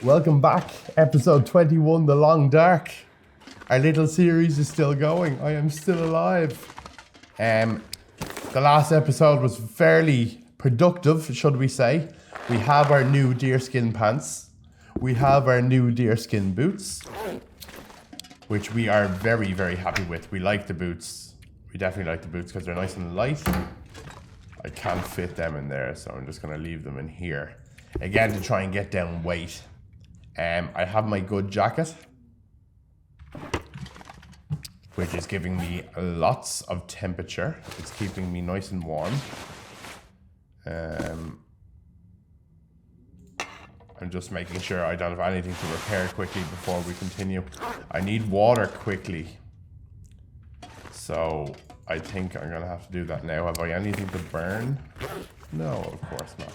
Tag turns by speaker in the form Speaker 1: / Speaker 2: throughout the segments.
Speaker 1: Welcome back, episode 21, The Long Dark. Our little series is still going. I am still alive. The last episode was fairly productive, should we say. We have our new deerskin pants. We have our new deerskin boots, which we are very, very happy with. We like the boots. We definitely like the boots because they're nice and light. I can't fit them in there, so I'm just going to leave them in here. Again, to try and get down weight. I have my good jacket, which is giving me lots of temperature. It's keeping me nice and warm. I'm just making sure I don't have anything to repair quickly before we continue. I need water quickly. So I think I'm gonna have to do that now. Have I anything to burn? No, of course not.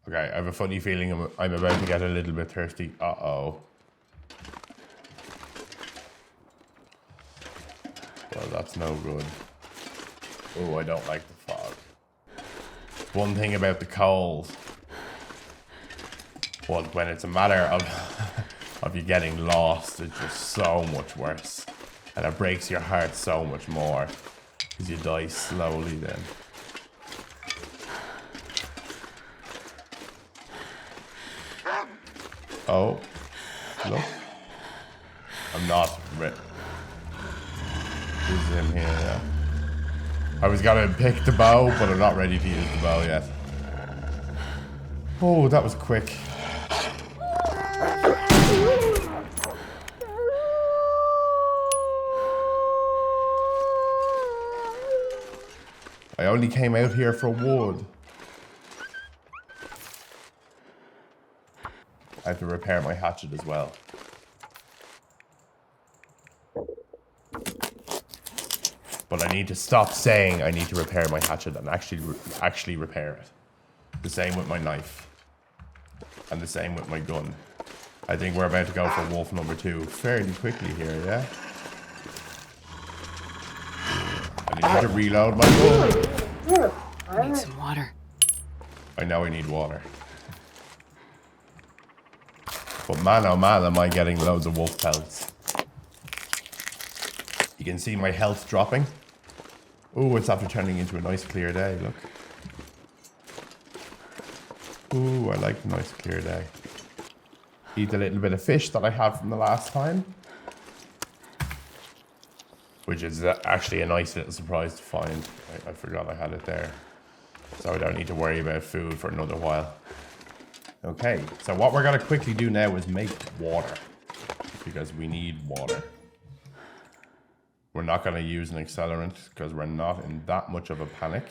Speaker 1: Okay, I have a funny feeling I'm about to get a little bit thirsty. Uh-oh. Well, that's no good. Oh, I don't like the fog. One thing about the cold, well, when it's a matter of of you getting lost, it's just so much worse. And it breaks your heart so much more because you die slowly then. Oh, look. I'm not ready. Who's in here, yeah. I was gonna pick the bow, but I'm not ready to use the bow yet. Oh, that was quick. I only came out here for wood. I have to repair my hatchet as well. But I need to stop saying I need to repair my hatchet and actually repair it. The same with my knife. And the same with my gun. I think we're about to go for wolf number 2 fairly quickly here, yeah? I need to reload my gun.
Speaker 2: I need some water.
Speaker 1: I know I need water. But man, oh man, am I getting loads of wolf pelts. You can see my health dropping. Oh, it's after turning into a nice clear day, look. Ooh, I like the nice clear day. Eat a little bit of fish that I had from the last time. Which is actually a nice little surprise to find. I forgot I had it there. So I don't need to worry about food for another while. Okay, so what we're going to quickly do now is make water. Because we need water. We're not going to use an accelerant because we're not in that much of a panic.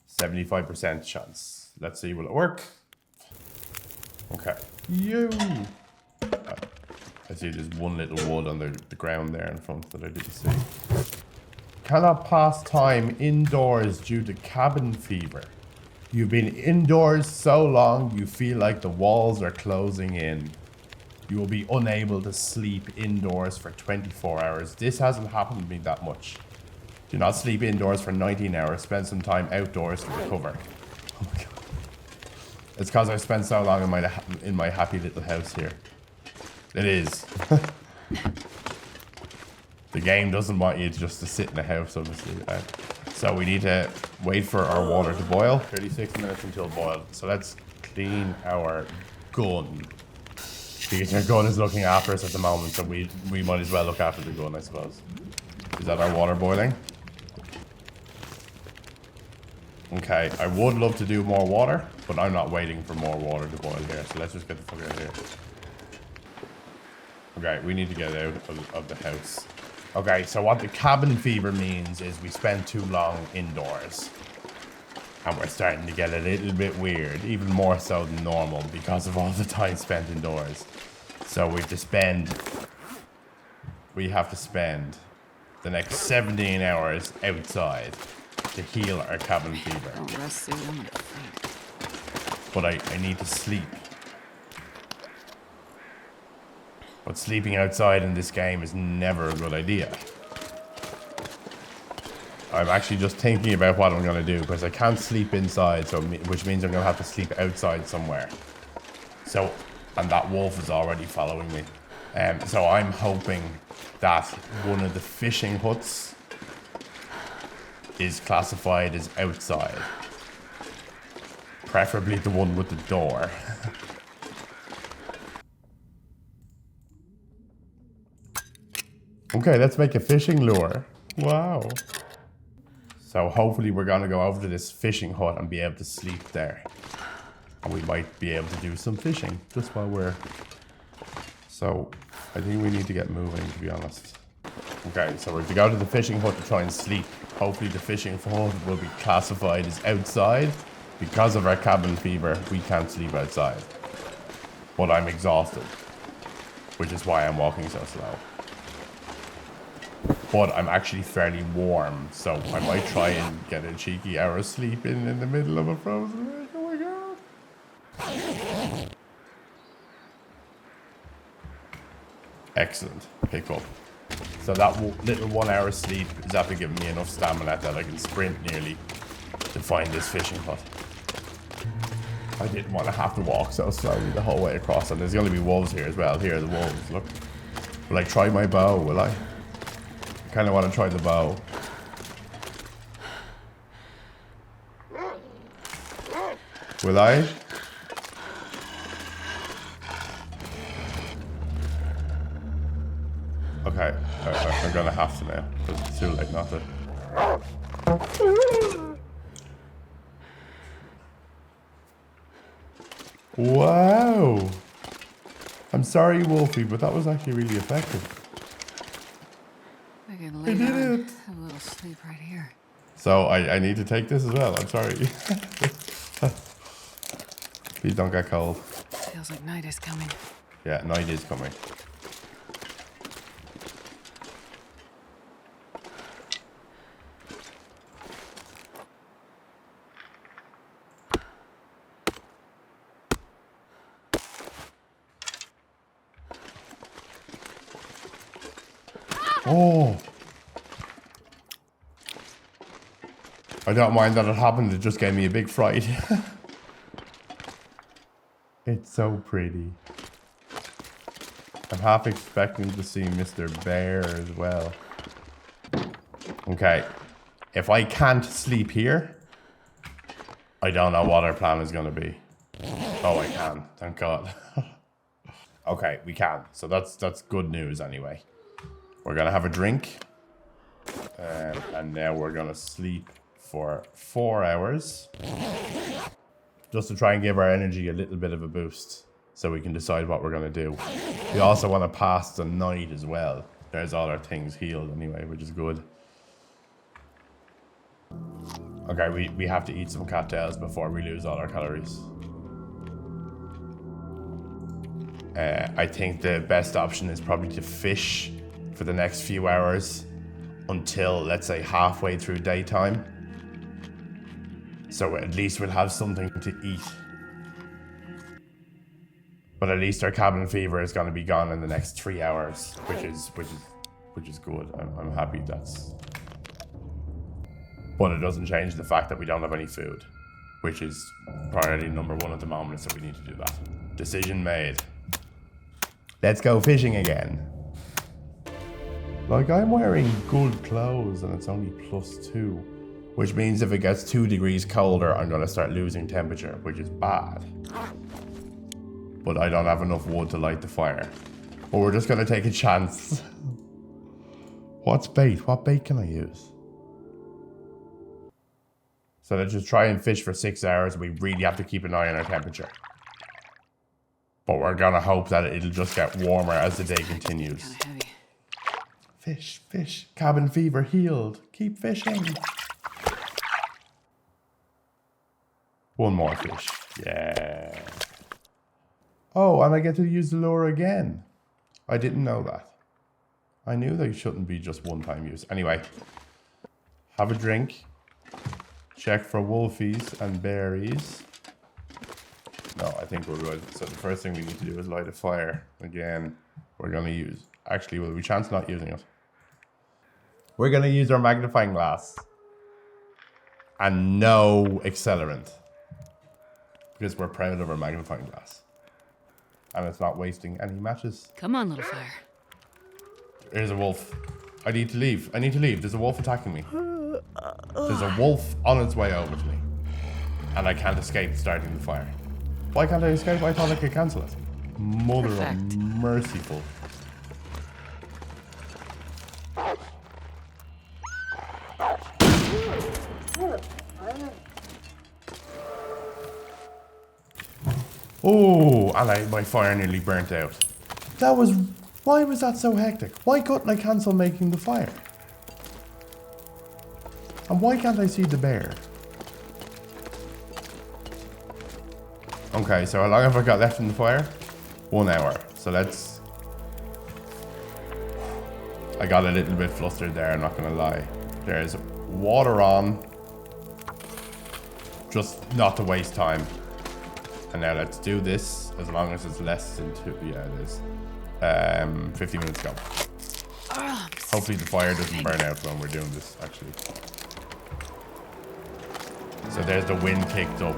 Speaker 1: 75% chance. Let's see, will it work? Okay. You. I see there's one little wood on the ground there in front that I didn't see. Cannot pass time indoors due to cabin fever. You've been indoors so long you feel like the walls are closing in. You will be unable to sleep indoors for 24 hours. This hasn't happened to me that much. Do not sleep indoors for 19 hours. Spend some time outdoors to recover. Oh my god. It's because I've spent so long in my happy little house here. It is. The game doesn't want you just to sit in the house, obviously. So we need to wait for our water to boil. 36 minutes until boiled. So let's clean our gun. Because our gun is looking after us at the moment, so we might as well look after the gun, I suppose. Is that our water boiling? Okay, I would love to do more water, but I'm not waiting for more water to boil here, so let's just get the fuck out of here. Okay, we need to get out of the house. Okay, so what the cabin fever means is we spend too long indoors. And we're starting to get a little bit weird, even more so than normal because of all the time spent indoors. So we have to spend the next 17 hours outside to heal our cabin fever.
Speaker 2: Don't rest so I'm gonna faint.
Speaker 1: But I need to sleep. But sleeping outside in this game is never a good idea. I'm actually just thinking about what I'm going to do because I can't sleep inside, which means I'm going to have to sleep outside somewhere. So, and that wolf is already following me. So I'm hoping that one of the fishing huts is classified as outside. Preferably the one with the door. Okay, let's make a fishing lure. Wow. So hopefully we're gonna go over to this fishing hut and be able to sleep there. And we might be able to do some fishing just while we're... So I think we need to get moving, to be honest. Okay, so we're to go to the fishing hut to try and sleep. Hopefully the fishing hut will be classified as outside. Because of our cabin fever, we can't sleep outside. But I'm exhausted, which is why I'm walking so slow. But I'm actually fairly warm, so I might try and get a cheeky hour of sleep in the middle of a frozen lake. Oh my god. Excellent. Pick up. So that little 1 hour sleep is after giving me enough stamina that I can sprint nearly to find this fishing hut. I didn't want to have to walk so slowly the whole way across, and there's going to be wolves here as well. Here are the wolves, look. Will I try my bow, will I? I kind of want to try the bow. Will I? Okay, I'm gonna have to now, because it's too late not to. Wow! I'm sorry, Wolfie, but that was actually really effective.
Speaker 2: I can lay down and have a little sleep right here.
Speaker 1: So I need to take this as well, I'm sorry. Please don't get cold.
Speaker 2: Feels like night is coming.
Speaker 1: Yeah, night is coming. Oh! I don't mind that it happened, it just gave me a big fright. It's so pretty. I'm half expecting to see Mr. Bear as well. Okay. If I can't sleep here, I don't know what our plan is going to be. Oh, I can. Thank God. Okay, we can. So that's good news anyway. We're going to have a drink. And now we're going to sleep for 4 hours. Just to try and give our energy a little bit of a boost. So we can decide what we're going to do. We also want to pass the night as well. There's all our things healed anyway, which is good. Okay, we have to eat some cattails before we lose all our calories. I think the best option is probably to fish for the next few hours until, let's say, halfway through daytime. So at least we'll have something to eat. But at least our cabin fever is going to be gone in the next 3 hours, which is good. I'm happy that's... But it doesn't change the fact that we don't have any food, which is priority number 1 at the moment, so we need to do that. Decision made. Let's go fishing again. Like, I'm wearing good clothes and it's only +2, which means if it gets 2 degrees colder, I'm going to start losing temperature, which is bad. But I don't have enough wood to light the fire. But we're just going to take a chance. What's bait? What bait can I use? So let's just try and fish for 6 hours. We really have to keep an eye on our temperature. But we're going to hope that it'll just get warmer as the day continues.
Speaker 2: Kind of heavy.
Speaker 1: Fish, fish. Cabin fever healed. Keep fishing. One more fish. Yeah. Oh, and I get to use the lure again. I didn't know that. I knew they shouldn't be just one-time use. Anyway, have a drink. Check for wolfies and berries. No, I think we're good. So the first thing we need to do is light a fire. Again, we're going to use... Actually, will we chance not using it? We're going to use our magnifying glass. And no accelerant. Because we're proud of our magnifying glass. And it's not wasting any matches.
Speaker 2: Come on, little fire.
Speaker 1: There's a wolf. I need to leave. I need to leave. There's a wolf attacking me. There's a wolf on its way over to me. And I can't escape starting the fire. Why can't I escape? I thought I could cancel it. Mother of merciful. Oh, and my fire nearly burnt out. Why was that so hectic? Why couldn't I cancel making the fire? And why can't I see the bear? Okay, so how long have I got left in the fire? 1 hour. So let's... I got a little bit flustered there, I'm not gonna lie. There's water on. Just not to waste time. And now let's do this as long as it's less than 2. Yeah, it is. 50 minutes ago. Hopefully the fire doesn't burn out when we're doing this, actually. So there's the wind kicked up.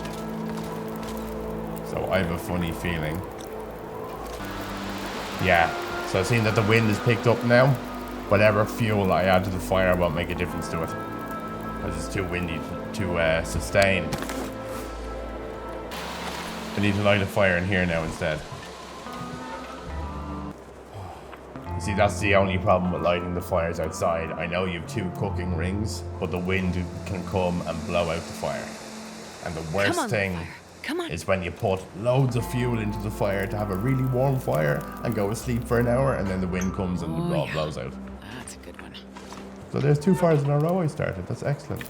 Speaker 1: So I have a funny feeling. Yeah. So I've seen that the wind is picked up now. Whatever fuel I add to the fire won't make a difference to it. Because it's too windy to sustain. I need to light a fire in here now instead. You see, that's the only problem with lighting the fires outside. I know you have 2 cooking rings, but the wind can come and blow out the fire. And the worst thing is when you put loads of fuel into the fire to have a really warm fire and go to sleep for an hour, and then the wind comes and the all blows out.
Speaker 2: That's a good one.
Speaker 1: So there's 2 fires in a row I started. That's excellent.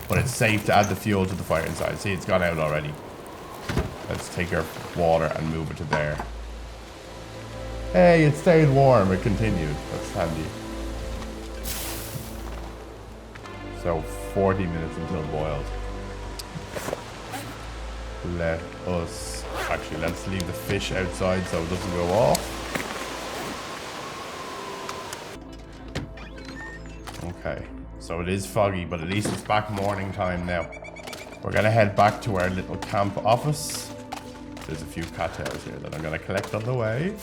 Speaker 1: But it's safe to add the fuel to the fire inside. See, it's gone out already. Let's take our water and move it to there. Hey, it stayed warm. It continued. That's handy. So 40 minutes until boiled. Let's leave the fish outside so it doesn't go off. Okay, so it is foggy, but at least it's back morning time now. We're gonna head back to our little camp office. There's a few cattails here that I'm gonna collect on the way.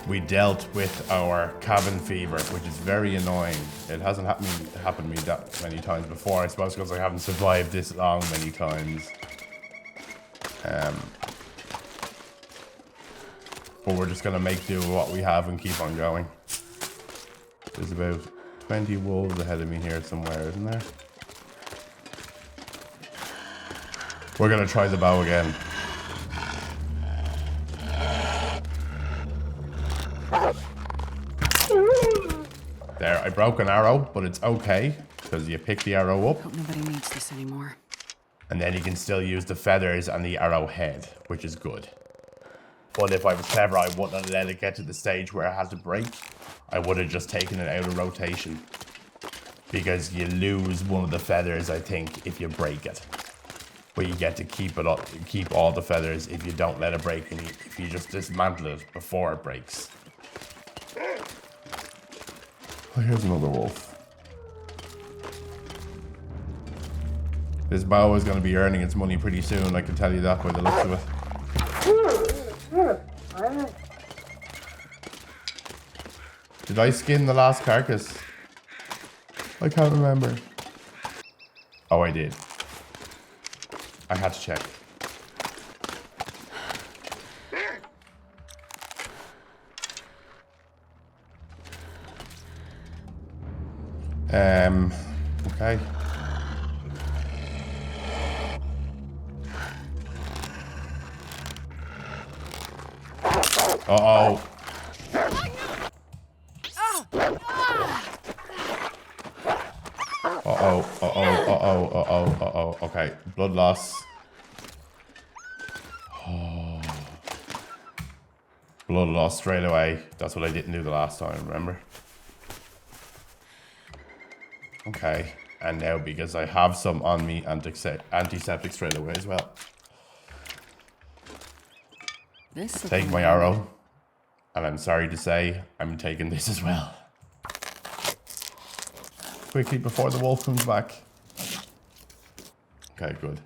Speaker 1: We dealt with our cabin fever, which is very annoying. It hasn't happened to me that many times before, I suppose because I haven't survived this long many times. But we're just gonna make do with what we have and keep on going. There's about 20 wolves ahead of me here somewhere, isn't there? We're gonna try the bow again. There, I broke an arrow, but it's okay, because you pick the arrow up.
Speaker 2: Hope nobody needs this anymore.
Speaker 1: And then you can still use the feathers and the arrow head, which is good. But if I was clever, I wouldn't have let it get to the stage where I had to break. I would have just taken it out of rotation. Because you lose one of the feathers, I think, if you break it. But you get to keep it up, keep all the feathers if you don't let it break, and if you just dismantle it before it breaks. Oh, here's another wolf. This bow is going to be earning its money pretty soon, I can tell you that by the looks of it. Did I skin the last carcass? I can't remember. Oh, I did. I had to check. Okay. Uh-oh. Uh-oh. Okay, blood loss. Oh. Blood loss straight away. That's what I didn't do the last time, remember? Okay, and now because I have some on me, antiseptic straight away as well. Take my arrow, and I'm sorry to say, I'm taking this as well. quickly before the wolf comes back. Okay, good.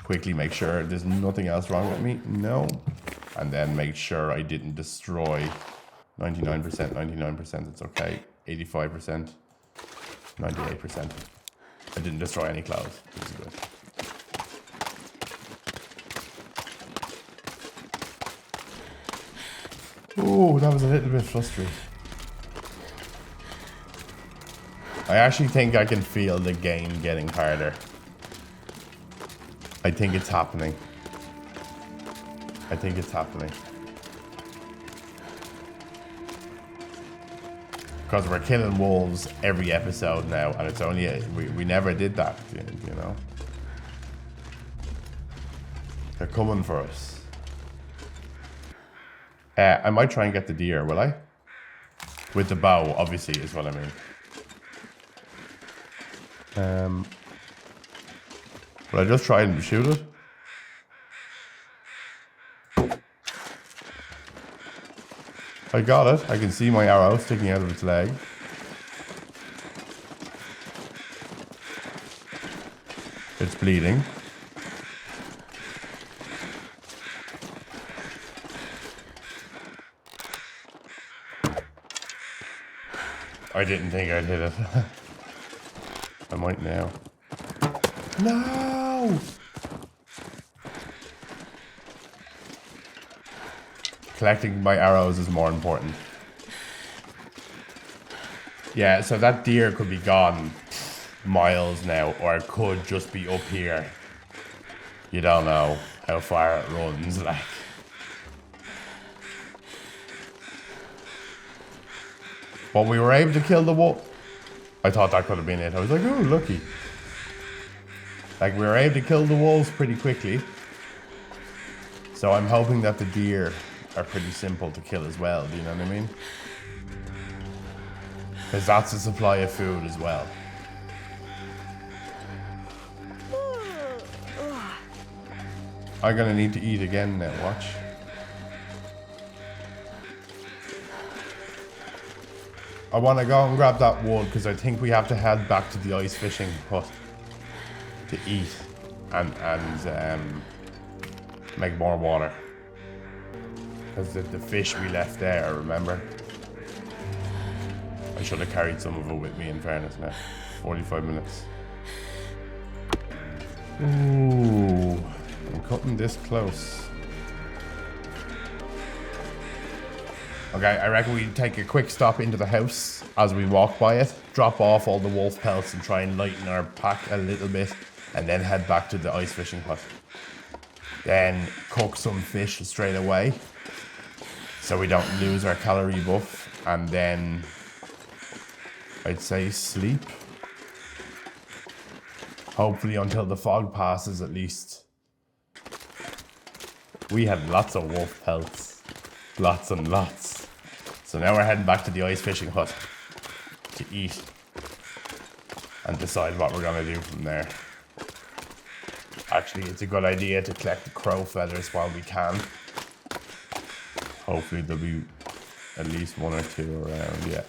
Speaker 1: Quickly make sure there's nothing else wrong with me. No. And then make sure I didn't destroy 99%, 99%. It's okay. 85%, 98%. I didn't destroy any clouds. Which is good. Oh, that was a little bit frustrating. I actually think I can feel the game getting harder. I think it's happening. I think it's happening. Because we're killing wolves every episode now, and it's only we never did that, you know. They're coming for us. I might try and get the deer, will I? With the bow, obviously, is what I mean. Will I just try and shoot it? I got it. I can see my arrow sticking out of its leg. It's bleeding. I didn't think I'd hit it. I might now. No! Collecting my arrows is more important. Yeah, so that deer could be gone miles now, or it could just be up here. You don't know how far it runs, like. But we were able to kill the wolf. I thought that could have been it. I was like, oh, lucky. Like, we were able to kill the wolves pretty quickly. So I'm hoping that the deer are pretty simple to kill as well. Do you know what I mean? Because that's a supply of food as well. I'm gonna need to eat again now, watch. I want to go and grab that wood because I think we have to head back to the ice fishing hut to eat and make more water. Because the fish we left there, remember? I should have carried some of it with me, in fairness now. 45 minutes. Ooh, I'm cutting this close. Okay, I reckon we take a quick stop into the house as we walk by it, drop off all the wolf pelts and try and lighten our pack a little bit, and then head back to the ice fishing hut. Then cook some fish straight away so we don't lose our calorie buff, and then I'd say sleep. Hopefully until the fog passes at least. We had lots of wolf pelts. Lots and lots. So now we're heading back to the ice fishing hut to eat and decide what we're going to do from there. Actually, it's a good idea to collect the crow feathers while we can. Hopefully there'll be at least one or two around, yeah.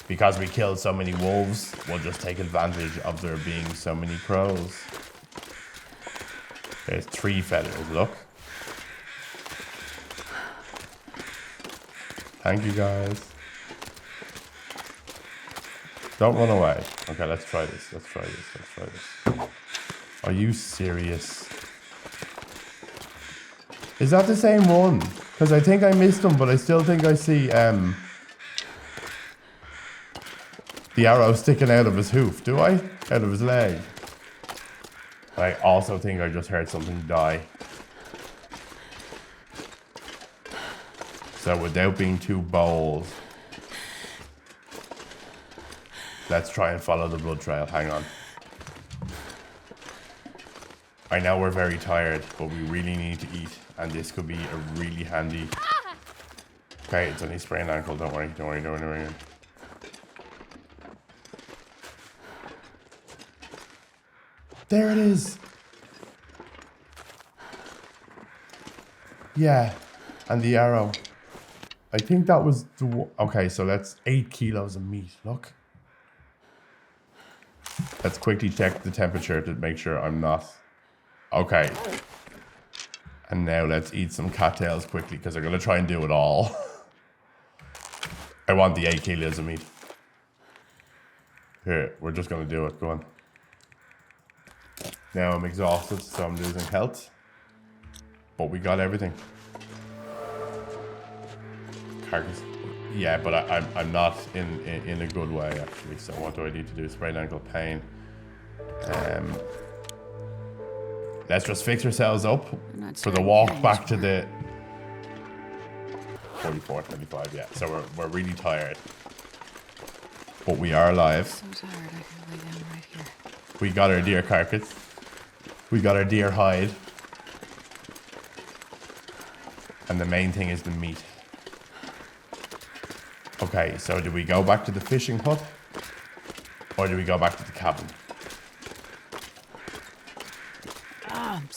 Speaker 1: Because we killed so many wolves, we'll just take advantage of there being so many crows. There's 3 feathers, look. Thank you, guys. Don't run away. Okay, let's try this. Let's try this. Let's try this. Are you serious? Is that the same one? Because I think I missed him, but I still think I see the arrow sticking out of his hoof. Do I? Out of his leg. I also think I just heard something die. So without being too bold, let's try and follow the blood trail. Hang on. I know we're very tired, but we really need to eat, and this could be a really handy. Okay, it's only sprained ankle. Don't worry. Don't worry. Don't worry. Don't worry. There it is. Yeah, and the arrow. I think that was the... Okay, so that's 8 kilos of meat. Look. Let's quickly check the temperature to make sure I'm not... Okay. And now let's eat some cattails quickly because they're going to try and do it all. I want the 8 kilos of meat. Here, we're just going to do it. Go on. Now I'm exhausted, so I'm losing health. But we got everything. Carcass. Yeah, but I'm not in a good way, actually. So what do I need to do? Sprained ankle pain. Let's just fix ourselves up for the walk back to the 44, 25, yeah. So we're really tired. But we are alive.
Speaker 2: So tired, I can lay down right here.
Speaker 1: We got our deer carcass. We got our deer hide. And the main thing is the meat. Okay, so do we go back to the fishing hut? Or do we go back to the cabin?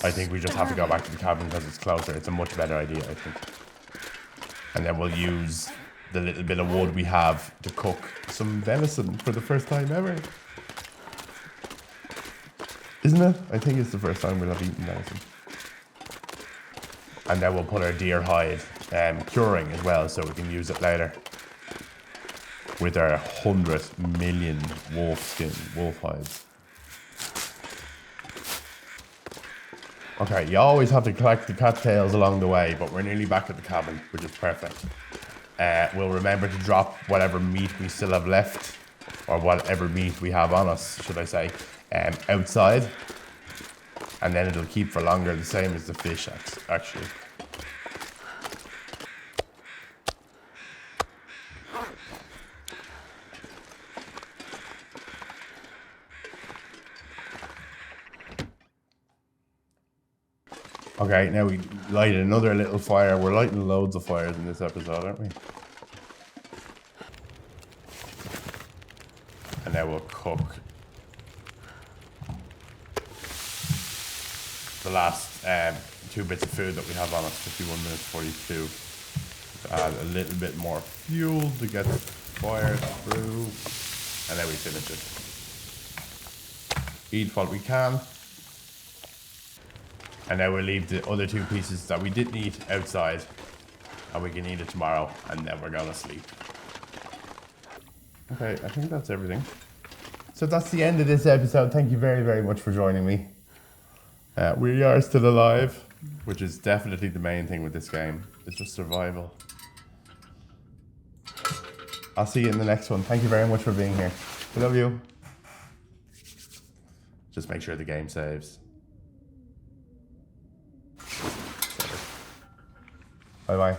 Speaker 1: I think we just have to go back to the cabin because it's closer. It's a much better idea, I think. And then we'll use the little bit of wood we have to cook some venison for the first time ever. Isn't it? I think it's the first time we'll have eaten venison. And then we'll put our deer hide curing as well so we can use it later. With our 100 million wolf hides. Okay, you always have to collect the cattails along the way, but we're nearly back at the cabin, which is perfect. We'll remember to drop whatever meat we still have left, or whatever meat we have on us, should I say, outside. And then it'll keep for longer, the same as the fish, actually. Okay, now we lighted another little fire. We're lighting loads of fires in this episode, aren't we? And now we'll cook the last 2 bits of food that we have on us, 51 minutes 42. Add a little bit more fuel to get the fire through. And then we finish it. Eat what we can. And now we'll leave the other 2 pieces that we didn't eat outside. And we can eat it tomorrow. And then we're going to sleep. Okay, I think that's everything. So that's the end of this episode. Thank you very, very much for joining me. We are still alive. Which is definitely the main thing with this game. It's just survival. I'll see you in the next one. Thank you very much for being here. I love you. Just make sure the game saves. Bye bye.